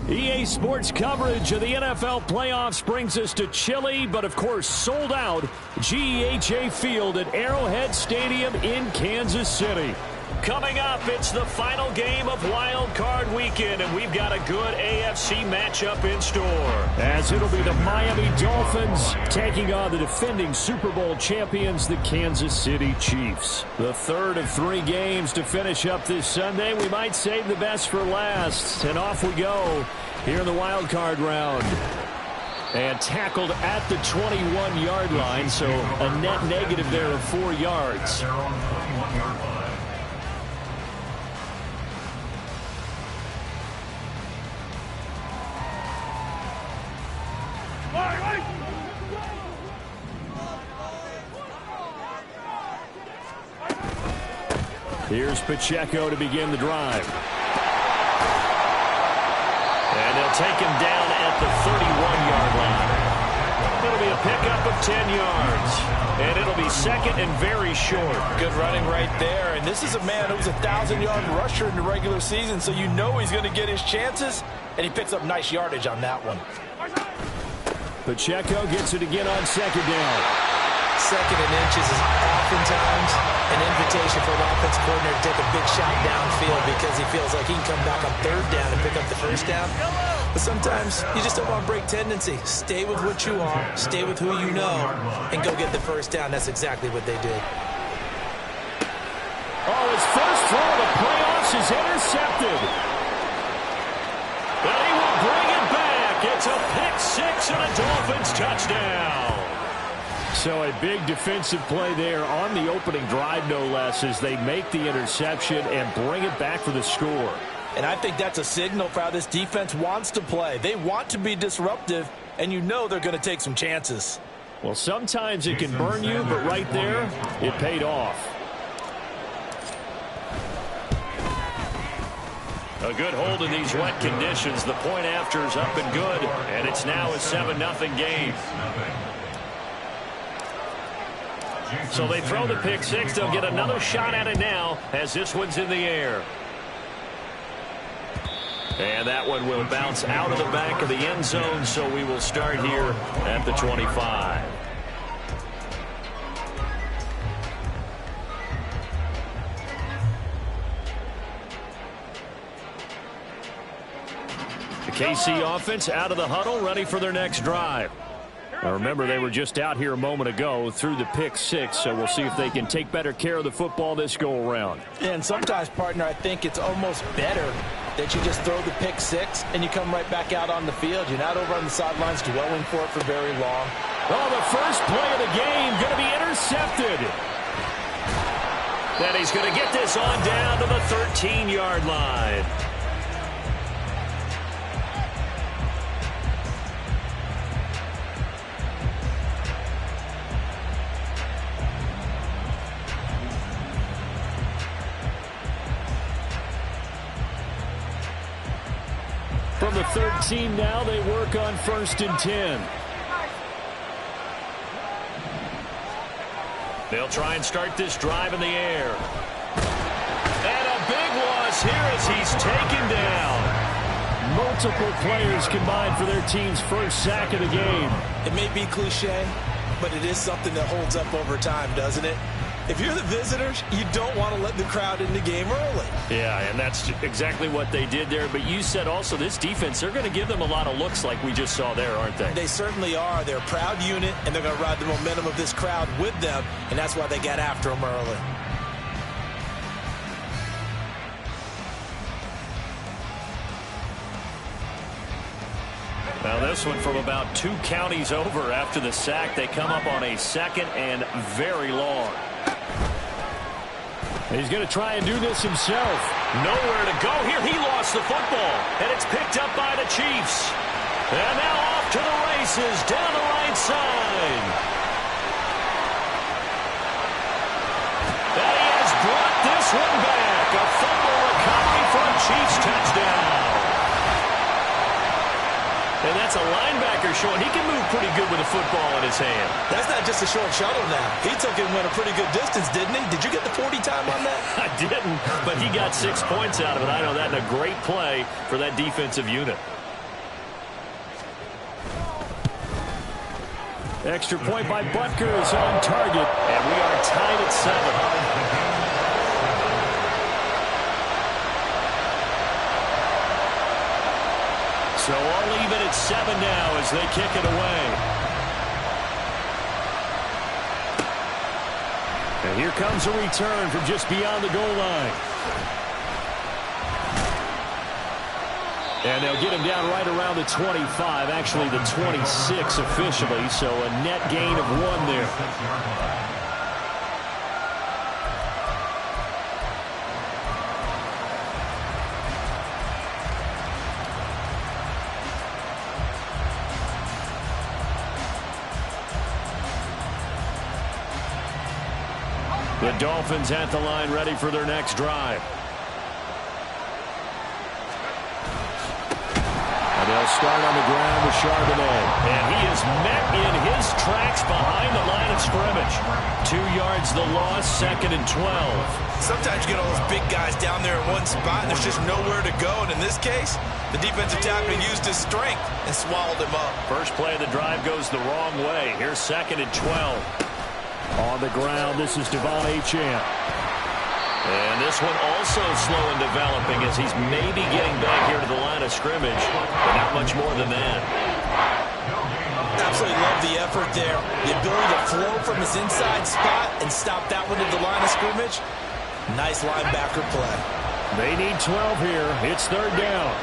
EA Sports coverage of the NFL playoffs brings us to chilly, but of course sold out GEHA Field at Arrowhead Stadium in Kansas City. Coming up, it's the final game of Wild Card Weekend, and we've got a good AFC matchup in store. As it'll be the Miami Dolphins taking on the defending Super Bowl champions, the Kansas City Chiefs. The third of 3 games to finish up this Sunday. We might save the best for last, and off we go here in the Wild Card round. And tackled at the 21-yard line, so a net negative there of 4 yards. Here's Pacheco to begin the drive. And they'll take him down at the 31-yard line. It'll be a pickup of 10 yards. And it'll be second and very short. Good running right there. And this is a man who's a 1,000-yard rusher in the regular season, so you know he's going to get his chances. And he picks up nice yardage on that one. Pacheco gets it again on second down. Second and inches is oftentimes an invitation for an offense coordinator to take a big shot downfield because he feels like he can come back on third down and pick up the first down. But sometimes you just don't want to break tendency. Stay with what you are, stay with who you know, and go get the first down. That's exactly what they did. Oh, his first throw of the playoffs is intercepted. But he will bring it back. It's a pick-6 and a Dolphins touchdown. So a big defensive play there on the opening drive, no less, as they make the interception and bring it back for the score. And I think that's a signal for how this defense wants to play. They want to be disruptive, and you know they're going to take some chances. Well, sometimes it can burn you, but right there, it paid off. A good hold in these wet conditions. The point after is up and good, and it's now a 7-0 game. So they throw the pick-6. They'll get another shot at it now as this one's in the air. And that one will bounce out of the back of the end zone, so we will start here at the 25. The KC offense out of the huddle, ready for their next drive. Now remember, they were just out here a moment ago through the pick-6, so we'll see if they can take better care of the football this go-around. And sometimes, partner, I think it's almost better that you just throw the pick-6 and you come right back out on the field. You're not over on the sidelines dwelling for it for very long. Oh, the first play of the game going to be intercepted. Then he's going to get this on down to the 13-yard line. From the 13 now, they work on 1st and 10. They'll try and start this drive in the air. And a big loss here as he's taken down. Multiple players combined for their team's first sack of the game. It may be cliche, but it is something that holds up over time, doesn't it? If you're the visitors, you don't want to let the crowd in the game early. Yeah, and that's exactly what they did there. But you said also this defense, they're going to give them a lot of looks like we just saw there, aren't they? They certainly are. They're a proud unit, and they're going to ride the momentum of this crowd with them, and that's why they got after them early. Now this one from about 2 counties over after the sack. They come up on a 2nd and very long. He's going to try and do this himself. Nowhere to go here. He lost the football, and it's picked up by the Chiefs. And now off to the races down the right side. And he has brought this one back. A fumble recovery for a Chiefs touchdown. And that's a linebacker showing he can move pretty good with a football in his hand. That's not just a short shuttle now. He took it and went a pretty good distance, didn't he? Did you get the 40 time on that? I didn't, but he got 6 points out of it. I know that, and a great play for that defensive unit. Extra point by Butker is on target, and we are tied at 7. So all even at 7 now as they kick it away. And here comes a return from just beyond the goal line. And they'll get him down right around the 25, actually the 26 officially, so a net gain of 1 there. The Dolphins at the line ready for their next drive. They'll start on the ground with Charbonnet. And he is met in his tracks behind the line of scrimmage. 2 yards the loss, 2nd and 12. Sometimes you get all those big guys down there in one spot, and there's just nowhere to go. And in this case, the defensive tackle used his strength and swallowed him up. First play of the drive goes the wrong way. Here's 2nd and 12. On the ground, this is Devon Achane. And this one also slow in developing as he's maybe getting back here to the line of scrimmage, but not much more than that. Absolutely love the effort there. The ability to flow from his inside spot and stop that one at the line of scrimmage. Nice linebacker play. They need 12 here. It's 3rd down.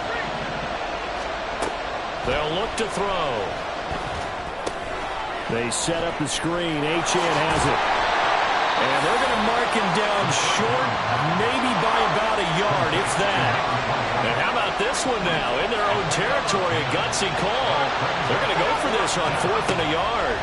They'll look to throw. They set up the screen. Achane has it. And they're going to mark him down short, maybe by about a yard, if that. And how about this one now? In their own territory, a gutsy call. They're going to go for this on 4th and a yard.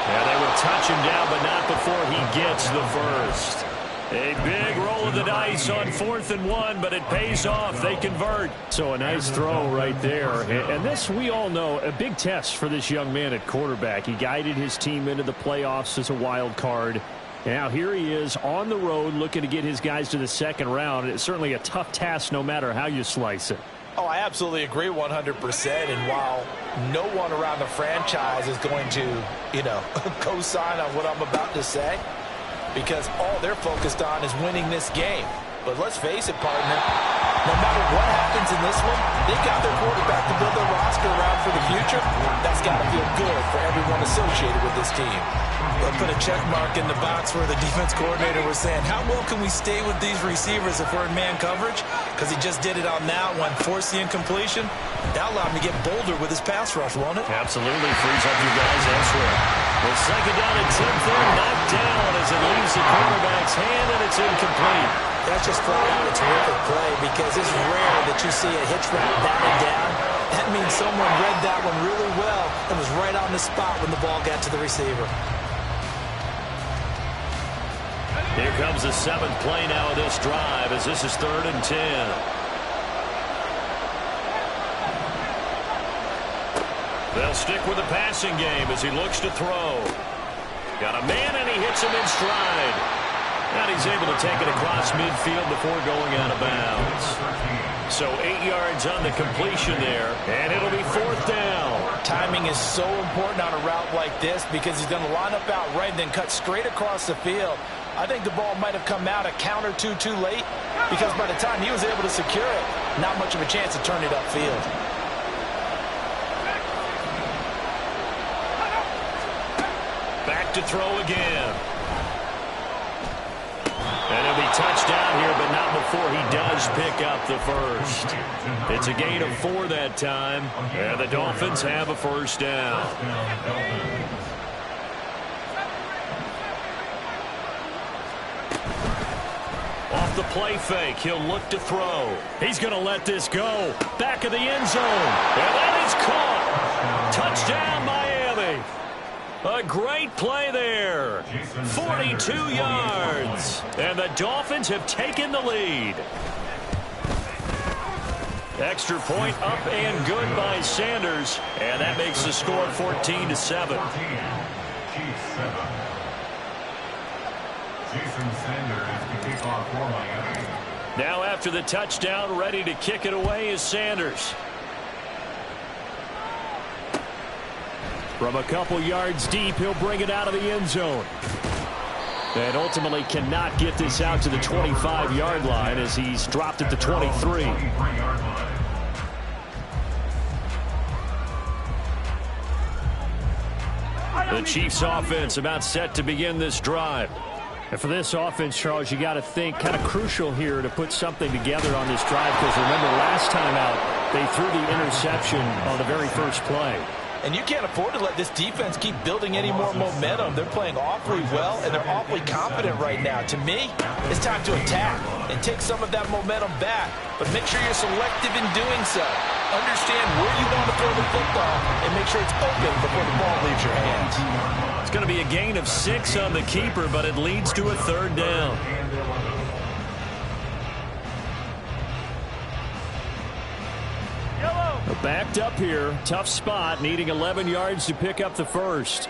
Yeah, they will touch him down, but not before he gets the first. A big roll of the dice on 4th and 1, but it pays off. They convert. So a nice throw right there. And this, we all know, a big test for this young man at quarterback. He guided his team into the playoffs as a wild card. Now here he is on the road looking to get his guys to the 2nd round. It's certainly a tough task no matter how you slice it. Oh, I absolutely agree 100%. And while no one around the franchise is going to, co-sign on what I'm about to say, because all they're focused on is winning this game. But let's face it, partner, no matter what happens in this one, they've got their quarterback to build their roster around for the future. That's got to feel good for everyone associated with this team. They'll put a check mark in the box where the defense coordinator was saying, how well can we stay with these receivers if we're in man coverage? Because he just did it on that one, forced the incompletion. That'll allow him to get bolder with his pass rush, won't it? Absolutely, frees up your guys elsewhere. Well, 2nd down and 10 there, knocked down as it leaves the quarterback's hand, and it's incomplete. That's just flat out a terrific play because it's rare that you see a hitch route batted down. That means someone read that one really well and was right on the spot when the ball got to the receiver. Here comes the 7th play now of this drive as this is 3rd and 10. They'll stick with the passing game as he looks to throw. Got a man and he hits him in stride. And he's able to take it across midfield before going out of bounds. So 8 yards on the completion there, and it'll be 4th down. Timing is so important on a route like this because he's going to line up out right and then cut straight across the field. I think the ball might have come out a count or two too late because by the time he was able to secure it, not much of a chance to turn it upfield. Back to throw again. And he'll be touchdown here, but not before he does pick up the first. It's a gain of 4 that time, and the Dolphins have a 1st down. Off the play fake, he'll look to throw. He's going to let this go. Back of the end zone, and that is caught. Touchdown, Miami. A great play there. 42 yards. And the Dolphins have taken the lead. Extra point up and good by Sanders. And that makes the score 14-7. Now after the touchdown, ready to kick it away is Sanders. From a couple yards deep, he'll bring it out of the end zone. And ultimately cannot get this out to the 25-yard line as he's dropped at the 23. The Chiefs offense about set to begin this drive. And for this offense, Charles, you got to think kind of crucial here to put something together on this drive, because remember last time out they threw the interception on the very first play. And you can't afford to let this defense keep building any more momentum. They're playing awfully well, and they're awfully confident right now. To me, it's time to attack and take some of that momentum back. But make sure you're selective in doing so. Understand where you want to throw the football and make sure it's open before the ball leaves your hands. It's going to be a gain of 6 on the keeper, but it leads to a third down. Backed up here, tough spot, needing 11 yards to pick up the first.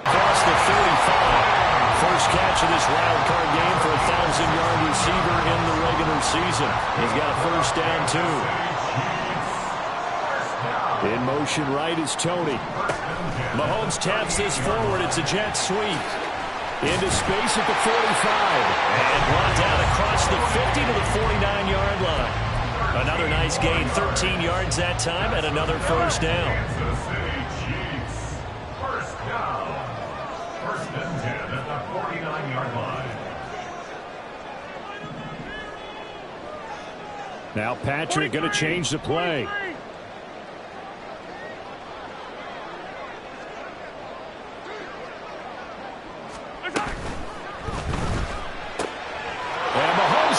Across the 35. First catch of this wild card game for a 1,000-yard receiver in the regular season. He's got a first down, too. In motion right is Tony. Mahomes taps this forward. It's a jet sweep. Into space at the 45. And brought down across the 50 to the 49-yard line. Another nice gain, 13 yards that time, and another first down. First down. First and 10 at the 49-yard line. Now Patrick going to change the play.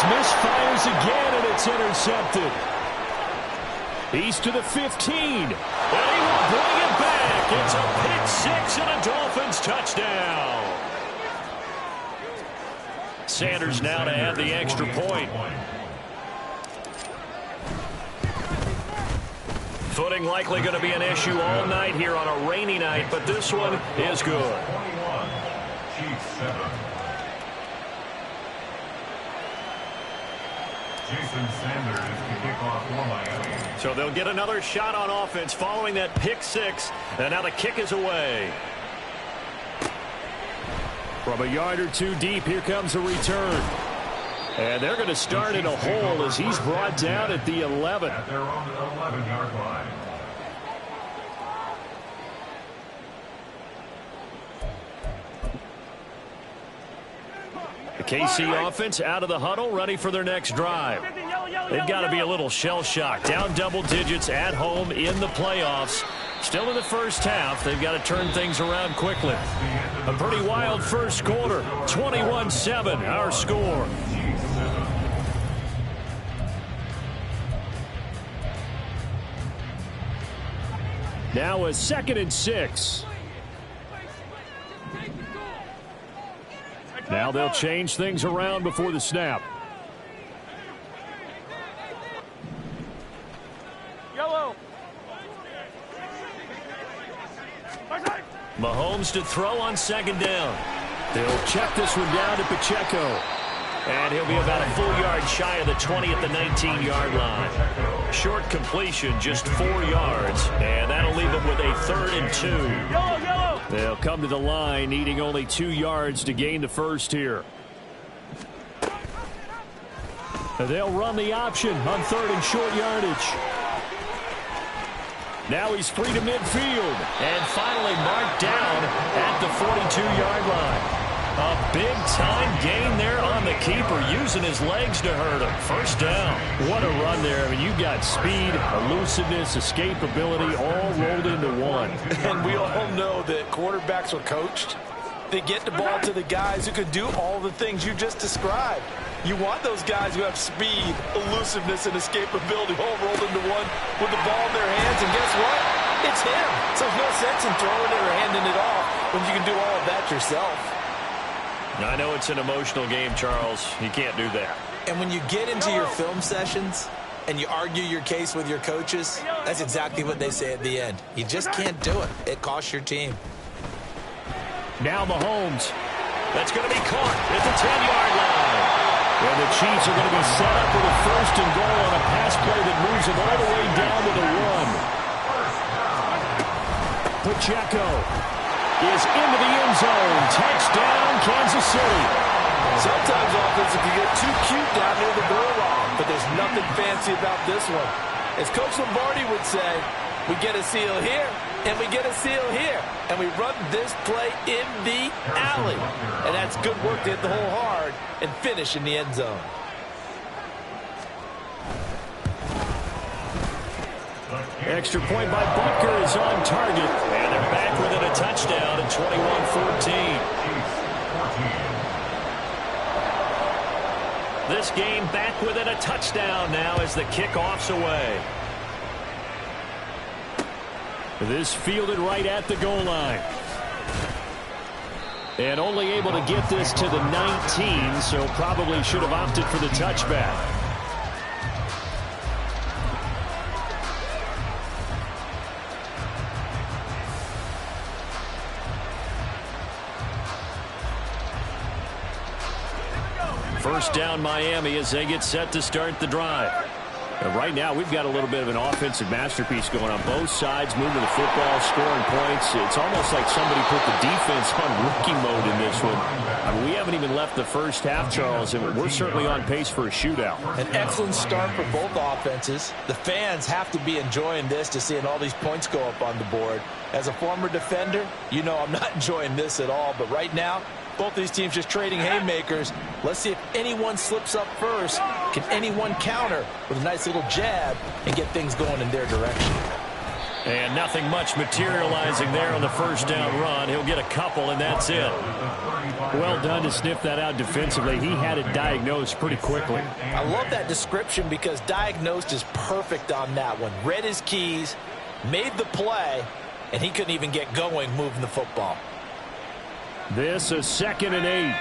Misfires again, and it's intercepted. He's to the 15. And he will bring it back. It's a pick 6 and a Dolphins touchdown. Sanders now to add the extra point. Footing likely going to be an issue all night here on a rainy night, but this one is good. 21. Chiefs 7. Jason Sanders to kick off for Miami. So they'll get another shot on offense following that pick 6, and now the kick is away. From a yard or two deep, here comes a return. And they're going to start in a hole as he's brought down at the 11. At their own 11-yard line. The KC offense out of the huddle, ready for their next drive. They've got to be a little shell-shocked. Down double digits at home in the playoffs. Still in the first half. They've got to turn things around quickly. A pretty wild first quarter. 21-7, our score. Now a 2nd and 6. Now they'll change things around before the snap. Yellow. Mahomes to throw on 2nd down. They'll check this one down to Pacheco. And he'll be about a full yard shy of the 20 at the 19-yard line. Short completion, just 4 yards. And that'll leave them with a 3rd and 2. Yellow, yellow. They'll come to the line needing only 2 yards to gain the first here. They'll run the option on 3rd and short yardage. Now he's free to midfield. And finally marked down at the 42-yard line. A big-time gain there on the keeper, using his legs to hurt him. First down. What a run there. I mean, you've got speed, elusiveness, escapability all rolled into one. And we all know that quarterbacks are coached. They get the ball to the guys who can do all the things you just described. You want those guys who have speed, elusiveness, and escapability all rolled into one with the ball in their hands. And guess what? It's him. So there's no sense in throwing it or handing it off when you can do all of that yourself. I know it's an emotional game, Charles. You can't do that. And when you get into your film sessions and you argue your case with your coaches, that's exactly what they say at the end. You just can't do it. It costs your team. Now Mahomes. That's going to be caught at the 10-yard line. And the Chiefs are going to be set up with a 1st and goal on a pass play that moves them all the way down to the 1. Pacheco is into the end zone. Touchdown, Kansas City. Sometimes offense can get too cute down near the goal line, but there's nothing fancy about this one. As Coach Lombardi would say, we get a seal here, and we get a seal here, and we run this play in the alley. And that's good work to hit the hole hard and finish in the end zone. Extra point by Butker is on target, and they're back within a touchdown at 21-14. This game back within a touchdown now as the kickoff's away. This fielded right at the goal line. And only able to get this to the 19, so probably should have opted for the touchback. First down Miami as they get set to start the drive. And right now we've got a little bit of an offensive masterpiece going on both sides, moving the football, scoring points. It's almost like somebody put the defense on rookie mode in this one. I mean, we haven't even left the first half, Charles, and we're certainly on pace for a shootout. An excellent start for both offenses. The fans have to be enjoying this to seeing all these points go up on the board. As a former defender, you know I'm not enjoying this at all, but right now, both these teams just trading haymakers. Let's see if anyone slips up first. Can anyone counter with a nice little jab and get things going in their direction? And nothing much materializing there on the first down run. He'll get a couple, and that's it. Well done to sniff that out defensively. He had it diagnosed pretty quickly. I love that description because diagnosed is perfect on that one. Read his keys, made the play, and he couldn't even get going moving the football. This is 2nd and 8.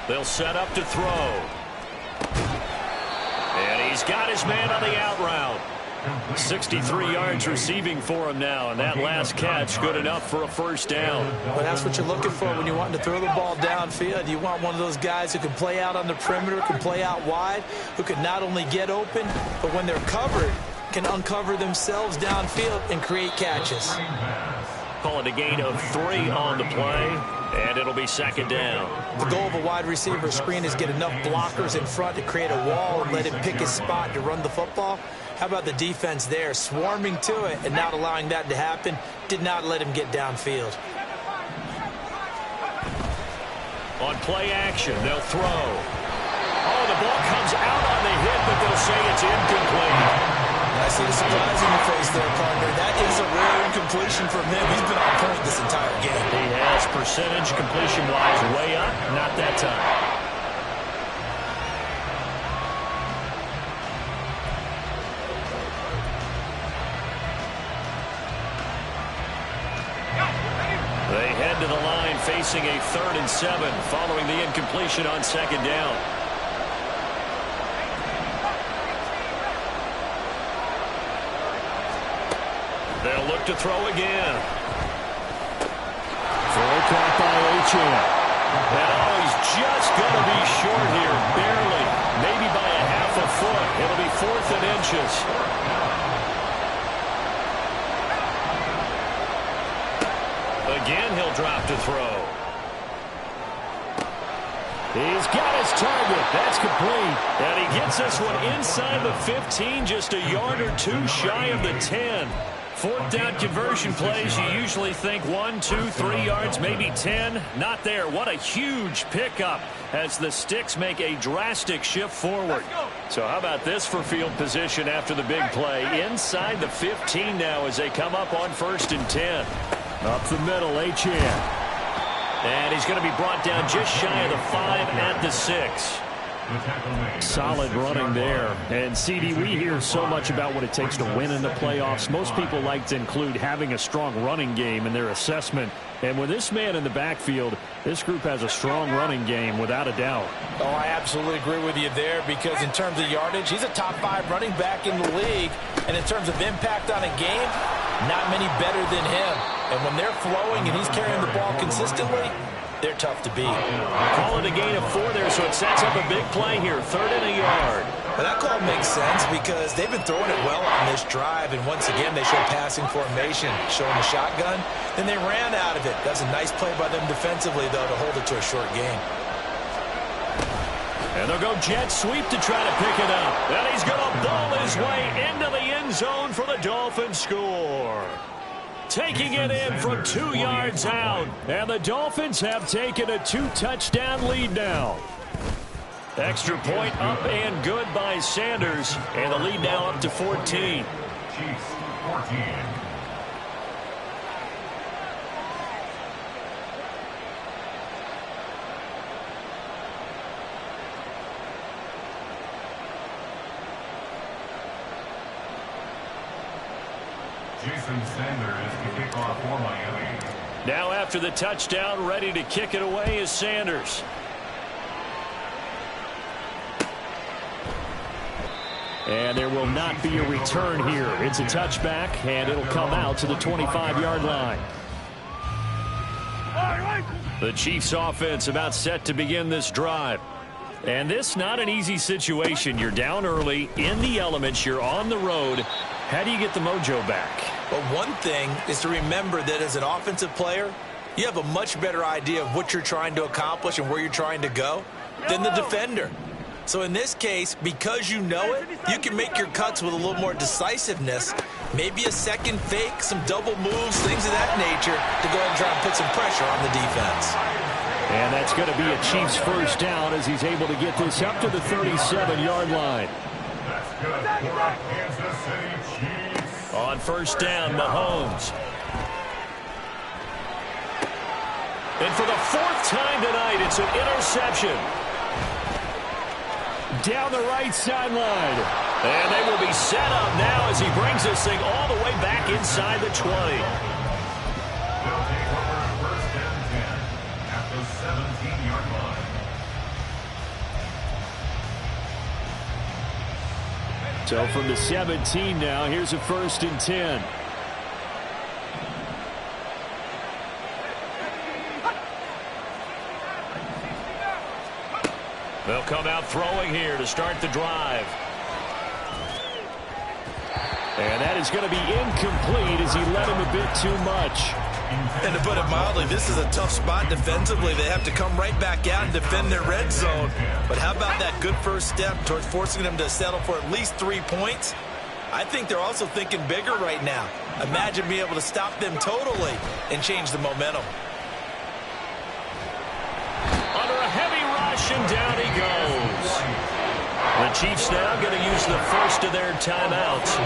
They'll set up to throw. And he's got his man on the out route. 63 yards receiving for him now, and that last catch good enough for a first down. Well, that's what you're looking for when you want to throw the ball downfield. You want one of those guys who can play out on the perimeter, can play out wide, who can not only get open, but when they're covered, can uncover themselves downfield and create catches. Call it a gain of 3 on the play, and it'll be 2nd down. The goal of a wide receiver screen is get enough blockers in front to create a wall and let him pick his spot to run the football. How about the defense there, swarming to it and not allowing that to happen, did not let him get downfield. On play action, they'll throw. Oh, the ball comes out on the hit, but they'll say it's incomplete. I see the surprise in your face there, partner. That is a rare incompletion from him. He's been on point this entire game. He has percentage completion-wise way up. Not that time. They head to the line facing a 3rd and 7 following the incompletion on 2nd down. They'll look to throw again. Throw caught by Achane. And he's just going to be short here, barely. Maybe by a half a foot. It'll be 4th and inches. Again, he'll drop to throw. He's got his target. That's complete. And he gets this one inside the 15, just a yard or 2 shy of the 10. 4th down conversion plays, you usually think 1, 2, 3 yards, maybe 10. Not there. What a huge pickup as the Sticks make a drastic shift forward. So how about this for field position after the big play? Inside the 15 now as they come up on 1st and 10. Up the middle, Achane. And he's going to be brought down just shy of the 5 at the 6. Solid running there. And CD, we hear so much about what it takes to win in the playoffs. Most people like to include having a strong running game in their assessment. And with this man in the backfield, this group has a strong running game without a doubt. Oh, I absolutely agree with you there because in terms of yardage, he's a top 5 running back in the league. And in terms of impact on a game, not many better than him. And when they're flowing and he's carrying the ball consistently, they're tough to beat. Call it a gain of 4 there, so it sets up a big play here. 3rd and a yard. But that call makes sense because they've been throwing it well on this drive, and once again they show passing formation, showing the shotgun. Then they ran out of it. That's a nice play by them defensively, though, to hold it to a short gain. And they'll go jet sweep to try to pick it up. And he's going to ball his way into the end zone for the Dolphins score. Taking it in from 2 yards out. And the Dolphins have taken a 2-touchdown lead now. Extra point up and good by Sanders. And the lead now up to 14. Chiefs 14. Jason Sanders to kick off for Miami. Now after the touchdown, ready to kick it away is Sanders. And there will not be a return here. It's a touchback, and it'll come out to the 25-yard line. The Chiefs offense about set to begin this drive. And this not an easy situation. You're down early, in the elements, you're on the road. How do you get the mojo back? Well, one thing is to remember that as an offensive player, you have a much better idea of what you're trying to accomplish and where you're trying to go than the defender. So in this case, because you know it, you can make your cuts with a little more decisiveness. Maybe a second fake, some double moves, things of that nature to go ahead and try and put some pressure on the defense. And that's going to be a Chiefs first down as he's able to get this up to the 37-yard line. That's good for Kansas City Chiefs. On first down, Mahomes. And for the 4th time tonight, it's an interception. Down the right sideline. And they will be set up now as he brings this thing all the way back inside the 20. They'll take over first and 10 at the 17-yard line. So from the 17 now, here's a 1st and 10. They'll come out throwing here to start the drive. And that is going to be incomplete as he led him a bit too much. And to put it mildly, this is a tough spot defensively. They have to come right back out and defend their red zone. But how about that good first step towards forcing them to settle for at least 3 points? I think they're also thinking bigger right now. Imagine being able to stop them totally and change the momentum. Under a heavy rush, and down he goes. The Chiefs now going to use the first of their timeouts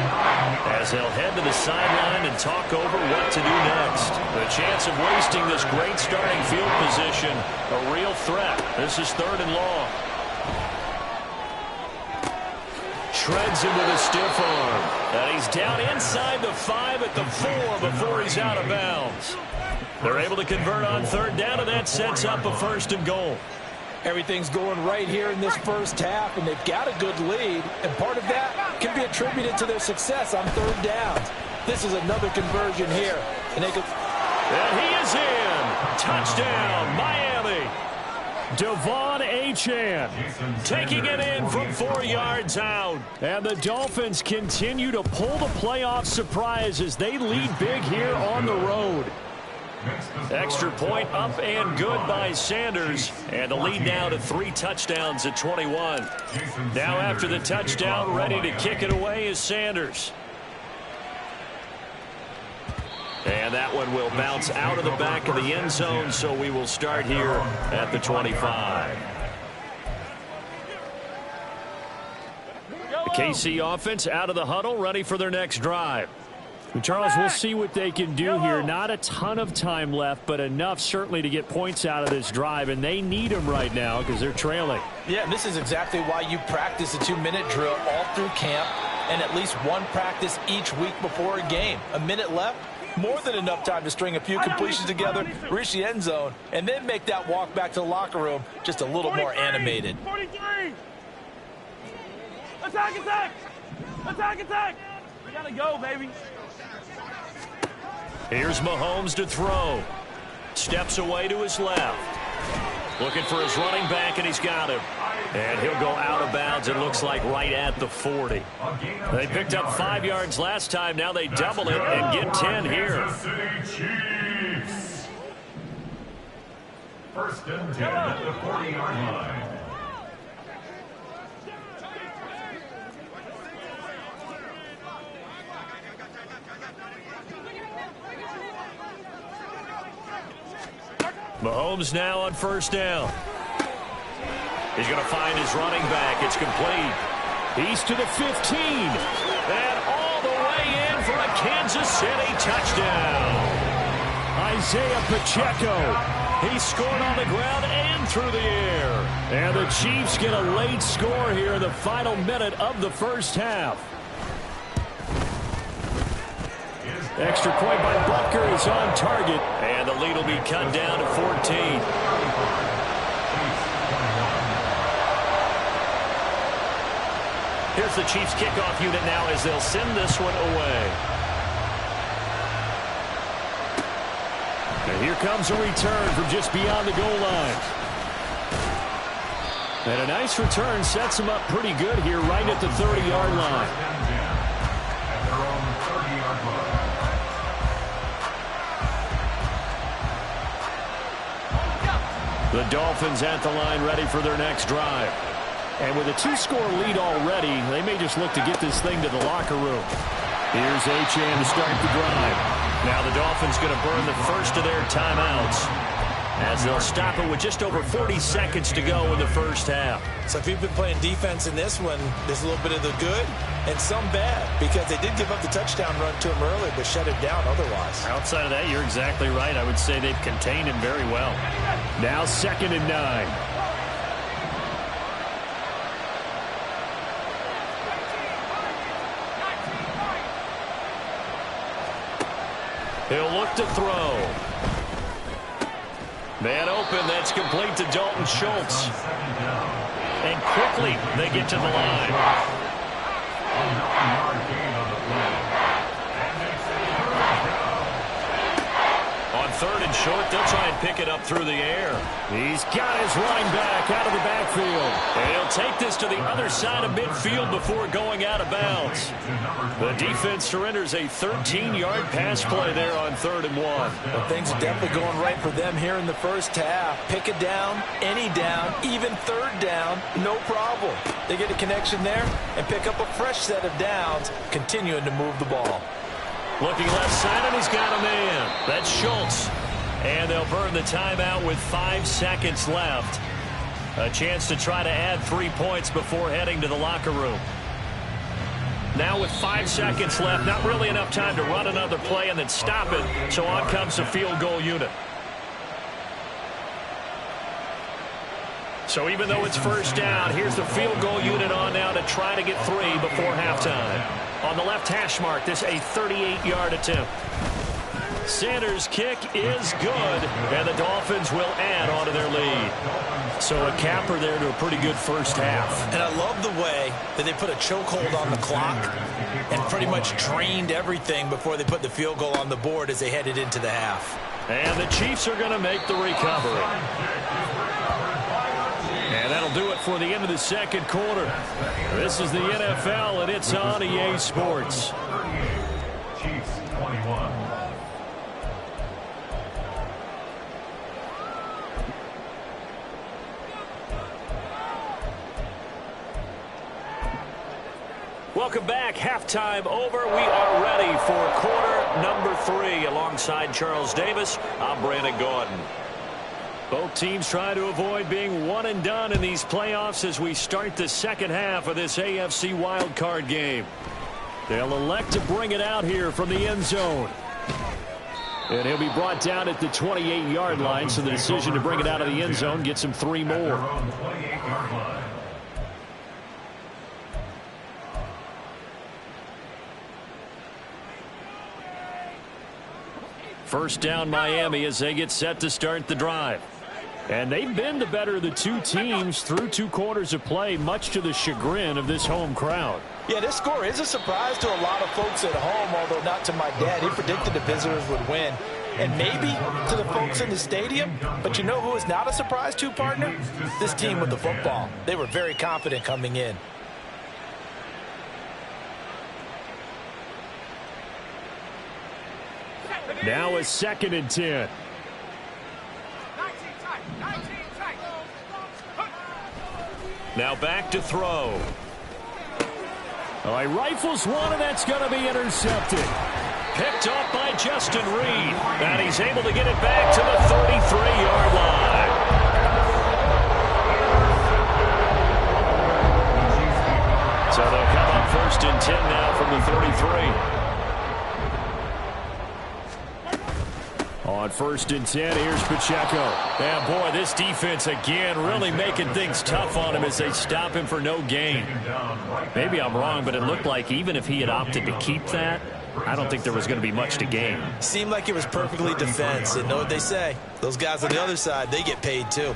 as they'll head to the sideline and talk over what to do next. The chance of wasting this great starting field position, a real threat. This is 3rd and long. Shreds him with a stiff arm. And he's down inside the 5 at the 4 before he's out of bounds. They're able to convert on 3rd down, and that sets up a 1st and goal. Everything's going right here in this first half, and they've got a good lead, and part of that can be attributed to their success on 3rd downs. This is another conversion here, and they could. And he is in. Touchdown, Miami. Devon Achane taking it in from 4 yards out. And the Dolphins continue to pull the playoff surprise as they lead big here on the road. Extra point up and good by Sanders. And the lead now to 3 touchdowns at 21. Now after the touchdown, ready to kick it away is Sanders. And that one will bounce out of the back of the end zone, so we will start here at the 25. The KC offense out of the huddle, ready for their next drive. Charles, we'll see what they can do here. Not a ton of time left, but enough certainly to get points out of this drive, and they need them right now because they're trailing. Yeah, and this is exactly why you practice a 2-minute drill all through camp and at least one practice each week before a game. A minute left, more than enough time to string a few completions together, reach the end zone, and then make that walk back to the locker room just a little more animated. 43! Attack, attack! Attack, attack! We gotta go, baby. Here's Mahomes to throw. Steps away to his left. Looking for his running back, and he's got him. And he'll go out of bounds, it looks like, right at the 40. They picked up 5 yards last time. Now they double it and get 10 here. First and 10 at the 40-yard line. Mahomes now on first down. He's going to find his running back. It's complete. He's to the 15. And all the way in for a Kansas City touchdown. Isaiah Pacheco. He scored on the ground and through the air. And the Chiefs get a late score here in the final minute of the first half. Extra point by Butker is on target. And the lead will be cut down to 14. Here's the Chiefs kickoff unit now as they'll send this one away. And here comes a return from just beyond the goal line. And a nice return sets him up pretty good here right at the 30-yard line. The Dolphins at the line ready for their next drive. And with a 2-score lead already, they may just look to get this thing to the locker room. Here's Achane to start the drive. Now the Dolphins going to burn the first of their timeouts as they'll stop it with just over 40 seconds to go in the first half. So if you've been playing defense in this one, there's a little bit of the good and some bad, because they did give up the touchdown run to him early but shut him down otherwise. Outside of that, you're exactly right. I would say they've contained him very well. Now 2nd and 9. He'll look to throw. Man open, that's complete to Dalton Schultz. And quickly they get to the line. On 3rd and short, they'll try and pick it up through the air. He's got his running back out of the backfield. And he'll take this to the other side of midfield before going out of bounds. The defense surrenders a 13-yard pass play there on 3rd and 1. Well, things are definitely going right for them here in the first half. Pick a down, any down, even 3rd down, no problem. They get a connection there and pick up a fresh set of downs, continuing to move the ball. Looking left side, and he's got a man. That's Schultz. And they'll burn the timeout with 5 seconds left. A chance to try to add 3 points before heading to the locker room. Now with 5 seconds left, not really enough time to run another play and then stop it. So on comes the field goal unit. So even though it's first down, here's the field goal unit on now to try to get 3 before halftime. On the left hash mark, this a 38-yard attempt. Sanders' kick is good, and the Dolphins will add on to their lead. So a capper there to a pretty good first half. And I love the way that they put a chokehold on the clock and pretty much drained everything before they put the field goal on the board as they headed into the half. And the Chiefs are going to make the recovery. And that'll do it for the end of the second quarter. This is the NFL, and it's on EA Sports. Chiefs 21. Welcome back. Halftime over. We are ready for quarter number 3. Alongside Charles Davis, I'm Brandon Gordon. Both teams try to avoid being one and done in these playoffs as we start the second half of this AFC wildcard game. They'll elect to bring it out here from the end zone. And he'll be brought down at the 28-yard line, so the decision to bring it out of the end zone gets him 3 more. First down Miami as they get set to start the drive. And they've been the better of the 2 teams through 2 quarters of play, much to the chagrin of this home crowd. Yeah, this score is a surprise to a lot of folks at home, although not to my dad. He predicted the visitors would win. And maybe to the folks in the stadium. But you know who is not a surprise to, partner? This team with the football. They were very confident coming in. Now a 2nd and 10. Now back to throw. All right, rifles one, and that's going to be intercepted. Picked up by Justin Reed. And he's able to get it back to the 33-yard line. So they'll come up 1st and 10 now from the 33. On 1st and 10, here's Pacheco. And boy, this defense again really making things tough on him as they stop him for no gain. Maybe I'm wrong, but it looked like even if he had opted to keep that, I don't think there was going to be much to gain. Seemed like it was perfectly defense. And know what they say? Those guys on the other side, they get paid too.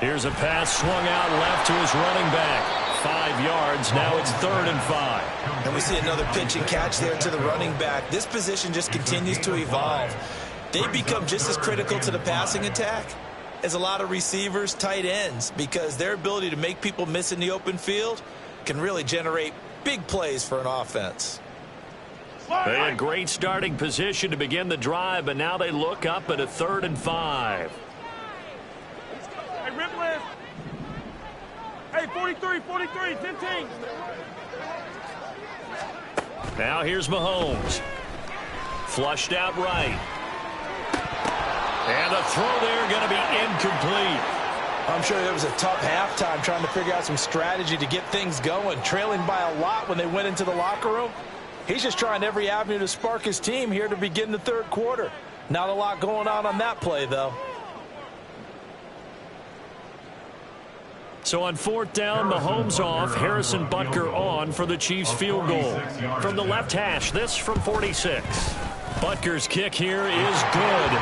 Here's a pass swung out left to his running back. 5 yards. Now it's 3rd and 5. And we see another pitch and catch there to the running back. This position just continues to evolve. They become just as critical to the passing attack as a lot of receivers, tight ends, because their ability to make people miss in the open field can really generate big plays for an offense. They had great starting position to begin the drive, but now they look up at a 3rd and 5. Hey, Ripley. Hey, 43, 10. Now here's Mahomes. Flushed out right. And the throw there going to be incomplete. I'm sure it was a tough halftime trying to figure out some strategy to get things going. Trailing by a lot when they went into the locker room. He's just trying every avenue to spark his team here to begin the 3rd quarter. Not a lot going on that play, though. So on 4th down, Mahomes off, Harrison Butker on for the Chiefs field goal. From the left hash, this from 46. Butker's kick here is good.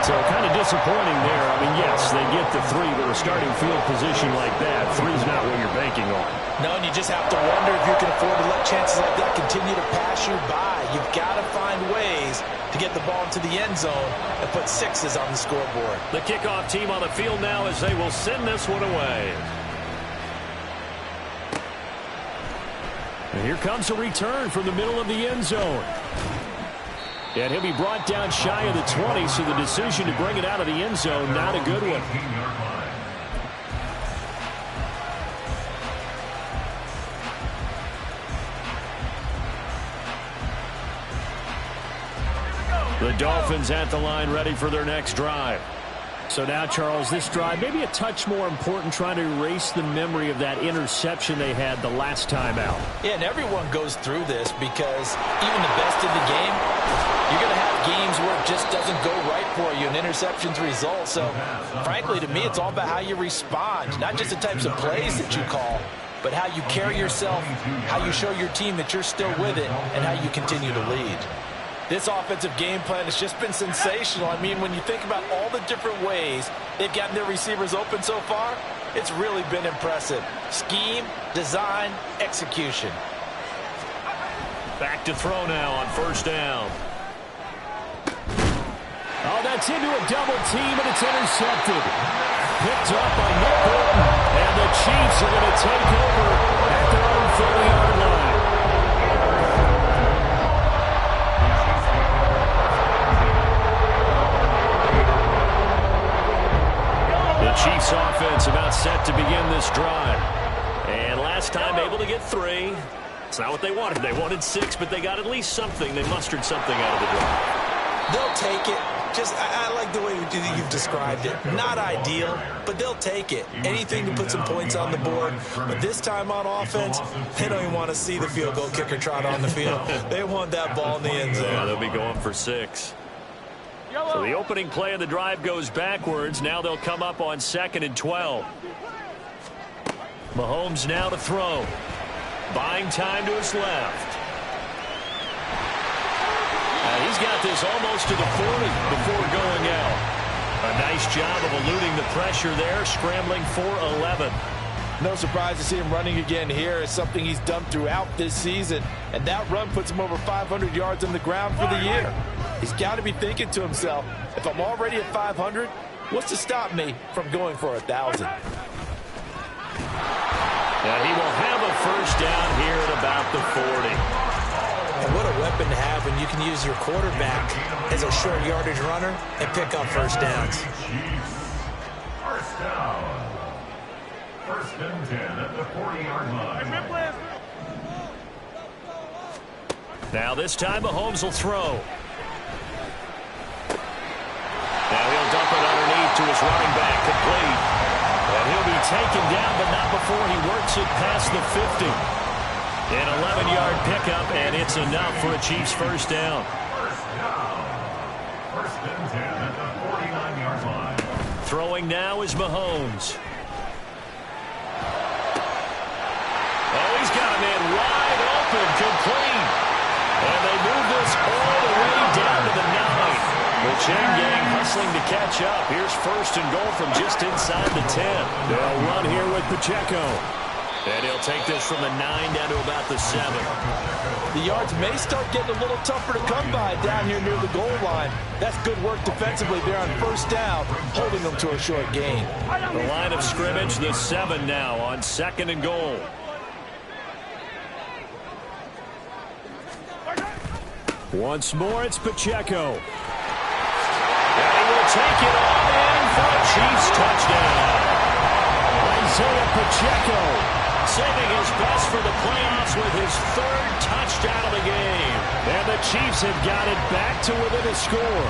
So kind of disappointing there. I mean, yes, they get the 3, but a starting field position like that, 3's not what you're banking on. No, and you just have to wonder if you can afford to let chances like that continue to pass you by. You've got to find ways to get the ball into the end zone and put 6s on the scoreboard. The kickoff team on the field now as they will send this one away. And here comes a return from the middle of the end zone. And he'll be brought down shy of the 20, so the decision to bring it out of the end zone, not a good one. The Dolphins at the line ready for their next drive. So now, Charles, this drive maybe a touch more important, trying to erase the memory of that interception they had the last time out. Yeah, and everyone goes through this because even the best in the game, you're going to have games where it just doesn't go right for you, and interceptions result. So, frankly, to me, it's all about how you respond, not just the types of plays that you call, but how you carry yourself, how you show your team that you're still with it, and how you continue to lead. This offensive game plan has just been sensational. I mean, when you think about all the different ways they've gotten their receivers open so far, it's really been impressive. Scheme, design, execution. Back to throw now on 1st down. Oh, that's into a double team, and it's intercepted. Picked up by Nick Bolton, and the Chiefs are going to take over at their own 30-yard line. The Chiefs offense about set to begin this drive. And last time able to get 3. It's not what they wanted. They wanted 6, but they got at least something. They mustered something out of the drive. They'll take it. I like the way you've described it. Not ideal, but they'll take it. Anything to put some points on the board. But this time on offense, they don't even want to see the field goal kicker trot on the field. They want that ball in the end zone. Yeah, they'll be going for 6. So the opening play of the drive goes backwards. Now they'll come up on 2nd and 12. Mahomes now to throw. Buying time to his left. He's got this almost to the 40 before going out. A nice job of eluding the pressure there, scrambling for 11. No surprise to see him running again here. It's something he's done throughout this season. And that run puts him over 500 yards on the ground for the year. He's got to be thinking to himself, if I'm already at 500, what's to stop me from going for 1,000? And he will have a first down here at about the 40. And what a weapon to have when you can use your quarterback as a short yardage runner and pick up first downs. First down. First and 10 at the 40-yard line. Now this time Mahomes will throw. Now he'll dump it underneath to his running back, complete. And he'll be taken down, but not before he works it past the 50. An 11-yard pickup, and it's enough for a Chiefs first down. First down. First and 10 at the 49-yard line. Throwing now is Mahomes. Oh, he's got a man wide open, complete. And they move this all the way down to the 9. The chain gang hustling to catch up. Here's first and goal from just inside the 10. They'll run here with Pacheco. And he'll take this from the 9 down to about the 7. The yards may start getting a little tougher to come by down here near the goal line. That's good work defensively there on first down, holding them to a short gain. The line of scrimmage, the 7 now on second and goal. Once more, it's Pacheco. And he will take it on in for a Chiefs touchdown. Isaiah Pacheco saving his best for the playoffs with his 3rd touchdown of the game. And the Chiefs have got it back to within a score.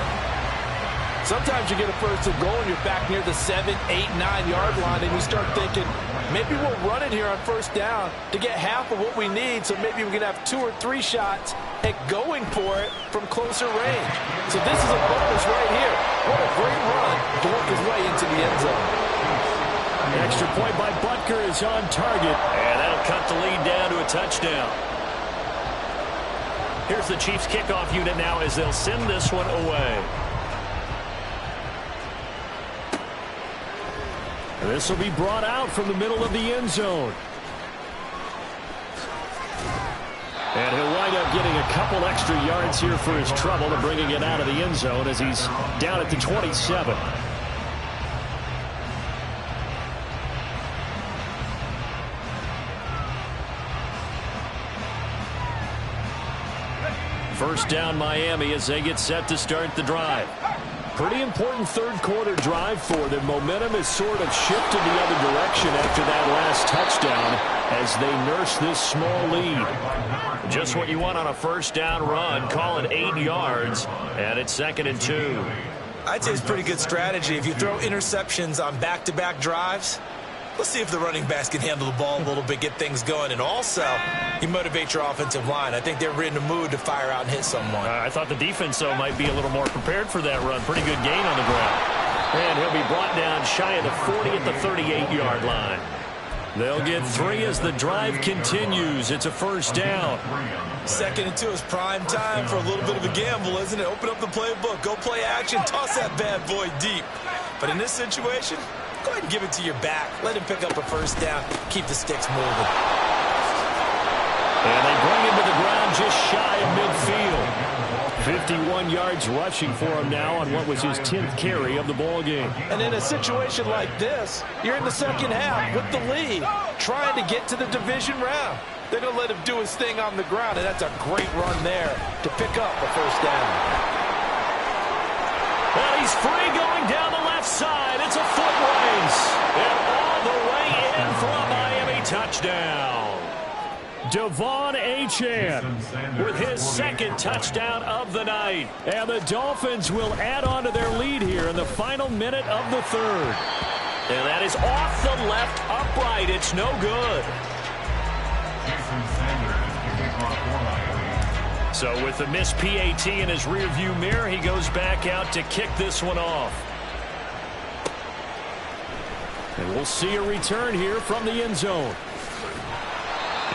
Sometimes you get a first and goal and you're back near the 7, 8, 9-yard line and you start thinking, maybe we'll run it here on first down to get half of what we need, so maybe we can have 2 or 3 shots at going for it from closer range. So this is a bonus right here. What a great run to work his way into the end zone. Extra point by Butker is on target, and that'll cut the lead down to a touchdown. Here's the Chiefs kickoff unit now as they'll send this one away. And this will be brought out from the middle of the end zone. And he'll wind up getting a couple extra yards here for his trouble and bringing it out of the end zone as he's down at the 27. First down Miami as they get set to start the drive. Pretty important third quarter drive for them. Momentum has sort of shifted the other direction after that last touchdown as they nurse this small lead. Just what you want on a first down run. Call it 8 yards, and it's 2nd and 2. I'd say it's pretty good strategy. If you throw interceptions on back-to-back drives, let's see if the running backs can handle the ball a little bit, get things going. And also, you motivate your offensive line. I think they're in the mood to fire out and hit someone. I thought the defense, though, might be a little more prepared for that run. Pretty good gain on the ground. And he'll be brought down shy of the 40 at the 38-yard line. They'll get 3 as the drive continues. It's a first down. 2nd and 2 is prime time for a little bit of a gamble, isn't it? Open up the playbook, go play action, toss that bad boy deep. But in this situation, go ahead and give it to your back. Let him pick up a first down. Keep the sticks moving. And they bring him to the ground just shy of midfield. 51 yards rushing for him now on what was his 10th carry of the ball game. And in a situation like this, you're in the second half with the lead, trying to get to the division round. They're going to let him do his thing on the ground, and that's a great run there to pick up a first down. Well, he's free going down the left side. It's a foot race. And all the way in for a Miami touchdown. Devon Achane with his 2nd touchdown of the night. And the Dolphins will add on to their lead here in the final minute of the 3rd. And that is off the left upright. It's no good. So with the missed PAT in his rearview mirror, he goes back out to kick this one off. And we'll see a return here from the end zone.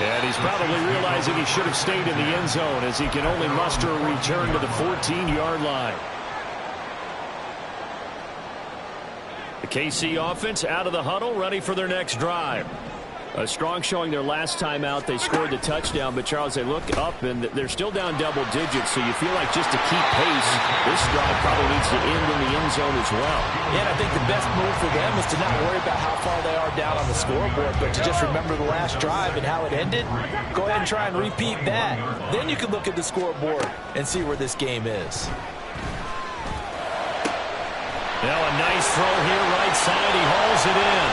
And he's probably realizing he should have stayed in the end zone as he can only muster a return to the 14-yard line. The KC offense out of the huddle, ready for their next drive. A strong showing their last time out. They scored the touchdown, but Charles, they look up and they're still down double digits, so you feel like just to keep pace, this drive probably needs to end in the end zone as well. Yeah, and I think the best move for them is to not worry about how far they are down on the scoreboard, but to just remember the last drive and how it ended. Go ahead and try and repeat that. Then you can look at the scoreboard and see where this game is. Now a nice throw here right side. He hauls it in.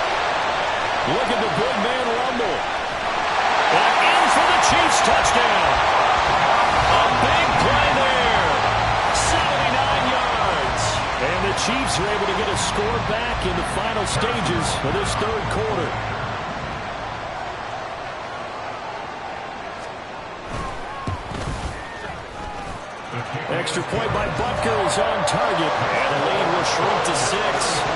Look at the big man rumble. And in for the Chiefs touchdown. A big play there. 79 yards. And the Chiefs are able to get a score back in the final stages of this third quarter. Extra point by Butker is on target. And the lead will shrink to 6.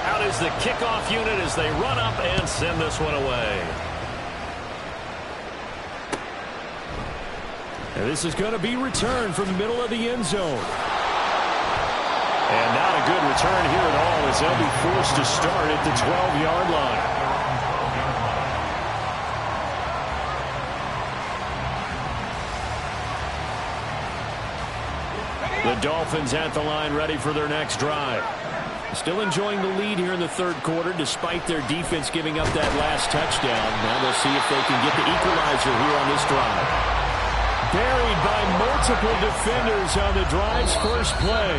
Out is the kickoff unit as they run up and send this one away. And this is going to be returned from the middle of the end zone. And not a good return here at all as they'll be forced to start at the 12-yard line. The Dolphins at the line ready for their next drive. Still enjoying the lead here in the third quarter despite their defense giving up that last touchdown. Now they'll see if they can get the equalizer here on this drive. Buried by multiple defenders on the drive's first play.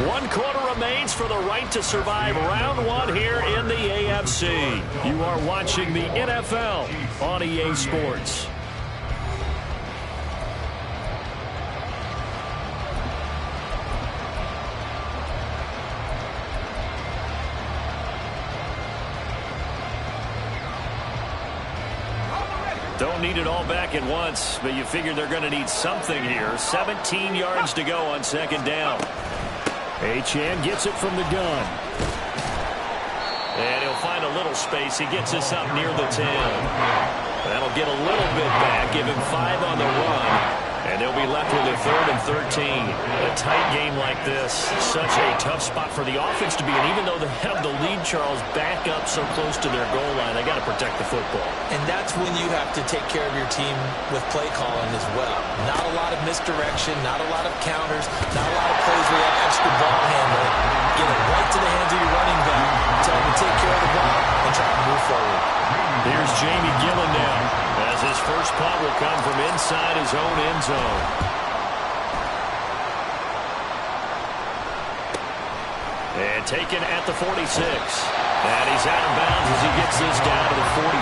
1 quarter remains for the right to survive round 1 here in the AFC. You are watching the NFL on EA Sports. Don't need it all back at once, but you figure they're going to need something here. 17 yards to go on second down. Achane gets it from the gun. And he'll find a little space. He gets us up near the 10. That'll get a little bit back, give him 5 on the run. And they'll be left with a 3rd and 13. A tight game like this, such a tough spot for the offense to be in. Even though they have the lead, Charles, back up so close to their goal line, they got to protect the football. And that's when you have to take care of your team with play calling as well. Not a lot of misdirection, not a lot of counters, not a lot of plays where you have extra ball handling. Get it right to the hands of your running back, tell him to take care of the ball, and try to move forward. Here's Jamie Gillen now, as his first punt will come from inside his own end zone. And taken at the 46. And he's out of bounds as he gets this down to the 45.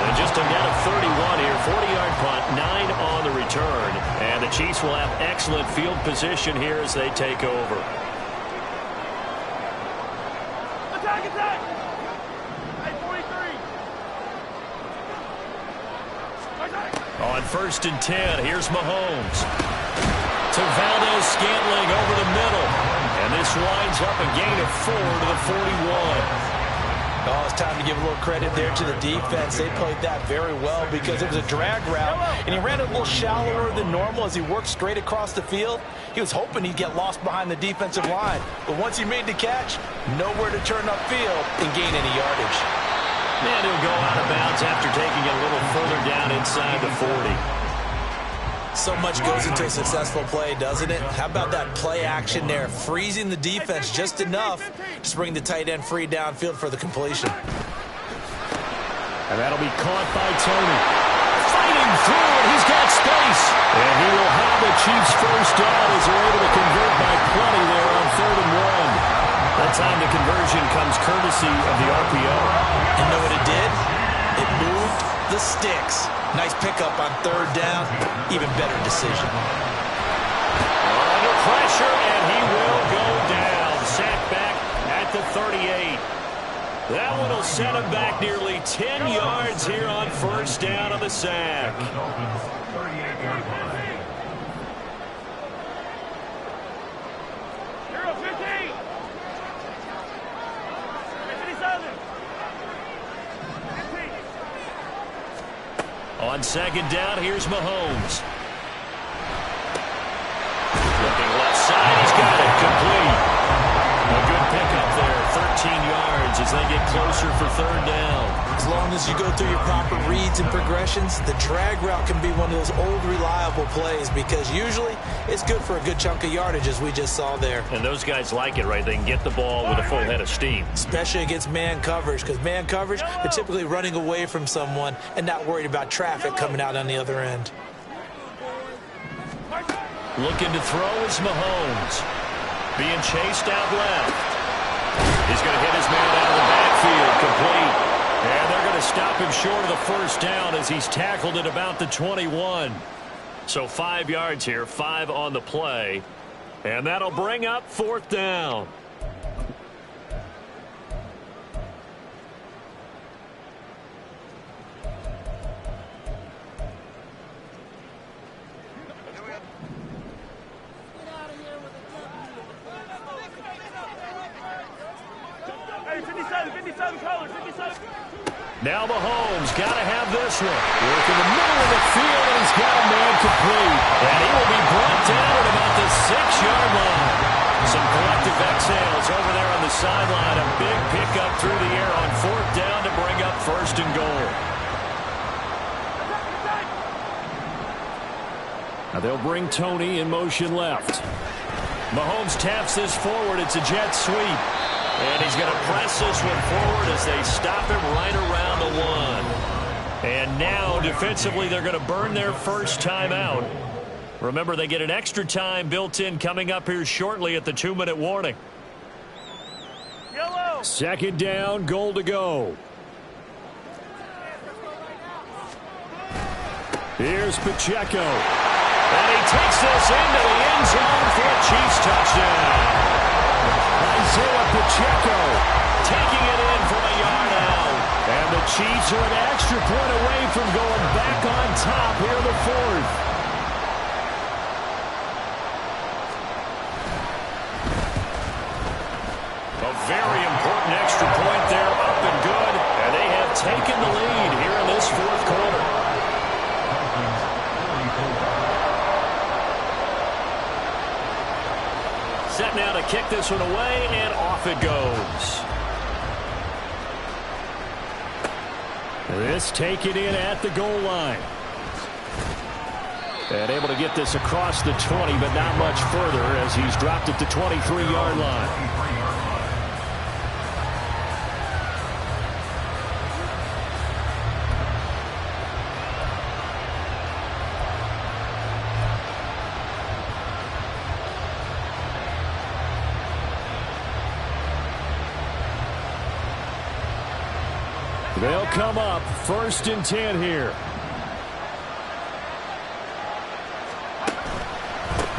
And just a net of 31 here, 40-yard punt, 9 on the return. And the Chiefs will have excellent field position here as they take over. Attack, attack! Hey, 43. On 1st and 10, here's Mahomes. To Valdez-Scantling over the middle. And this winds up a gain of 4 to the 41. Oh, it's time to give a little credit there to the defense. They played that very well because it was a drag route, and he ran it a little shallower than normal as he worked straight across the field. He was hoping he'd get lost behind the defensive line, but once he made the catch, nowhere to turn upfield and gain any yardage. And he'll go out of bounds after taking it a little further down inside the 40. So much goes into a successful play, doesn't it? How about that play action there, freezing the defense just enough to bring the tight end free downfield for the completion. And that'll be caught by Tony. Fighting through, and he's got space. And he will have the Chiefs first down as they're able to convert by plenty there on 3rd and 1. That time the conversion comes courtesy of the RPO. And know what it did? It moved the sticks. Nice pickup on 3rd down. Even better decision. Under pressure, and he will go down. Sacked back at the 38. That one will set him back nearly 10 yards here on 1st down on the sack. On 2nd down, here's Mahomes. Looking left side, he's got it. Complete downs as they get closer for third down. As long as you go through your proper reads and progressions, the drag route can be one of those old reliable plays because usually it's good for a good chunk of yardage as we just saw there. And those guys like it, right? They can get the ball with a full head of steam. Especially against man coverage, because man coverage, they're typically running away from someone and not worried about traffic coming out on the other end. Looking to throw is Mahomes. Being chased out left. He's going to hit his man out of the backfield, complete. And they're going to stop him short of the first down as he's tackled at about the 21. So 5 yards here, 5 on the play. And that'll bring up fourth down. Hey, 57 colors, 57. Now Mahomes got to have this one. Work in the middle of the field, and he's got a man complete. And he will be brought down at about the 6-yard line. Some collective exhales over there on the sideline. A big pickup through the air on fourth down to bring up first and goal. Now they'll bring Tony in motion left. Mahomes taps this forward. It's a jet sweep. And he's going to press this one forward as they stop him right around the 1. And now, defensively, they're going to burn their first timeout. Remember, they get an extra time built in coming up here shortly at the 2-minute warning. Yellow. Second down, goal to go. Here's Pacheco. And he takes this into the end zone for a Chiefs touchdown. Isaiah Pacheco taking it in from a yard out. And the Chiefs are an extra point away from going back on top here in the fourth. A very important extra point there, up and good. And they have taken the lead here in this fourth quarter. Set now to kick this one away, and off it goes. This taken in at the goal line. And able to get this across the 20, but not much further as he's dropped at the 23-yard line. They'll come up first and 10 here.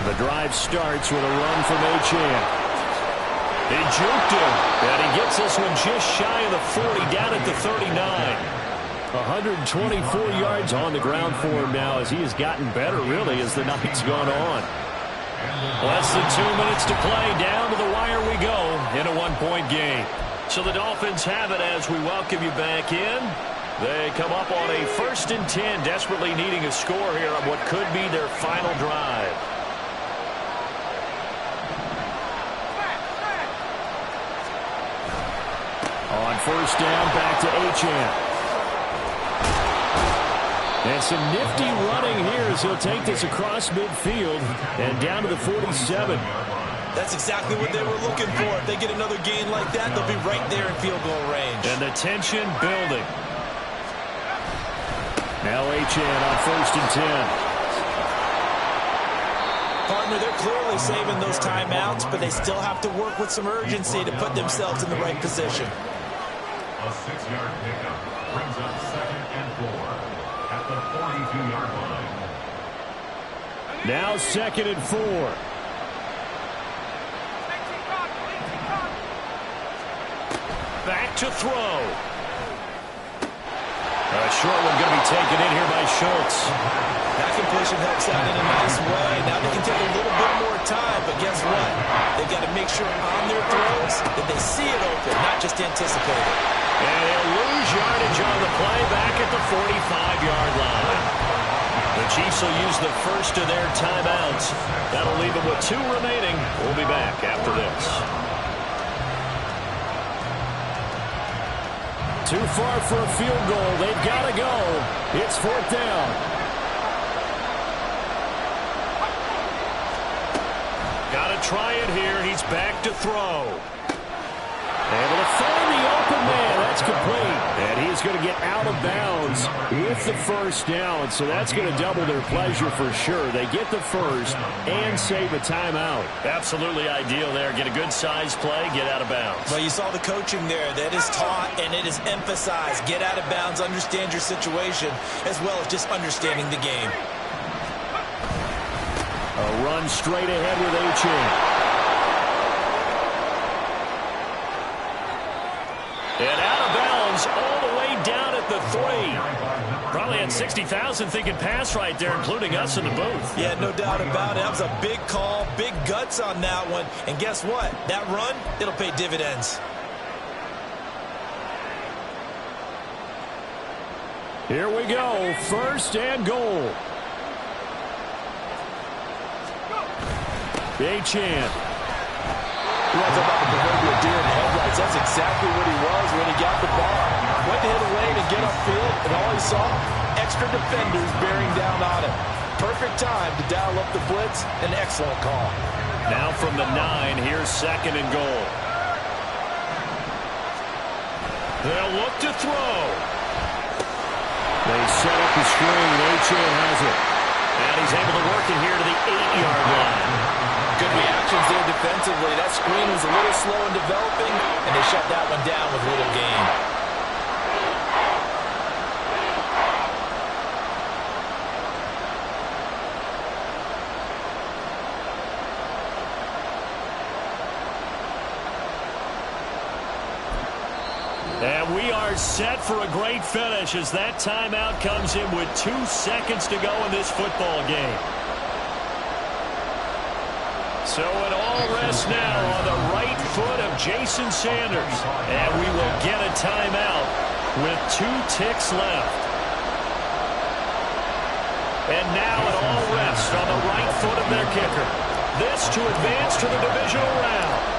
The drive starts with a run from Achane. He juked him, and he gets this one just shy of the 40, down at the 39. 124 yards on the ground for him now as he has gotten better, really, as the night's gone on. Less than 2 minutes to play. Down to the wire we go in a one-point game. So the Dolphins have it as we welcome you back in. They come up on a first and 10, desperately needing a score here on what could be their final drive. On first down, back to Achane. And some nifty running here as he'll take this across midfield and down to the 47. That's exactly what they were looking for. If they get another gain like that, they'll be right there in field goal range. And the tension building. Now Achane on first and 10. Partner, they're clearly saving those timeouts, but they still have to work with some urgency to put themselves in the right position. A 6-yard pickup brings up 2nd and 4 at the 42-yard line. Now 2nd and 4. Back to throw. A short one going to be taken in here by Schultz. That completion helps out in a nice way. Now they can take a little bit more time, but guess what? They've got to make sure on their throws that they see it open, not just anticipate it. And they'll lose yardage on the play back at the 45-yard line. The Chiefs will use the first of their timeouts. That'll leave them with 2 remaining. We'll be back after this. Too far for a field goal. They've got to go. It's 4th down. Got to try it here. He's back to throw. Able to find the open man. That's complete. And he's going to get out of bounds with the first down. So that's going to double their pleasure for sure. They get the first and save a timeout. Absolutely ideal there. Get a good size play, get out of bounds. Well, you saw the coaching there. That is taught and it is emphasized. Get out of bounds, understand your situation, as well as just understanding the game. A run straight ahead with A-Chain. And out of bounds all the way down at the 3. Probably had 60,000 thinking pass right there, including us in the booth. Yeah, no doubt about it. That was a big call, big guts on that one. And guess what? That run, it'll pay dividends. Here we go. 1st and goal. A-Chan. He was about the proverbial deer in headlights. That's exactly what he was when he got the ball. Went to hit a lane and get upfield, and all he saw, extra defenders bearing down on him. Perfect time to dial up the blitz. An excellent call. Now from the 9, here's 2nd and goal. They'll look to throw. They set up the screen. A-Chan has it. And he's able to work it here to the 8-yard line. Good reactions there defensively. That screen was a little slow in developing, and they shut that one down with little gain. And we are set for a great finish as that timeout comes in with 2 seconds to go in this football game. So it all rests now on the right foot of Jason Sanders. And we will get a timeout with 2 ticks left. And now it all rests on the right foot of their kicker. This to advance to the divisional round.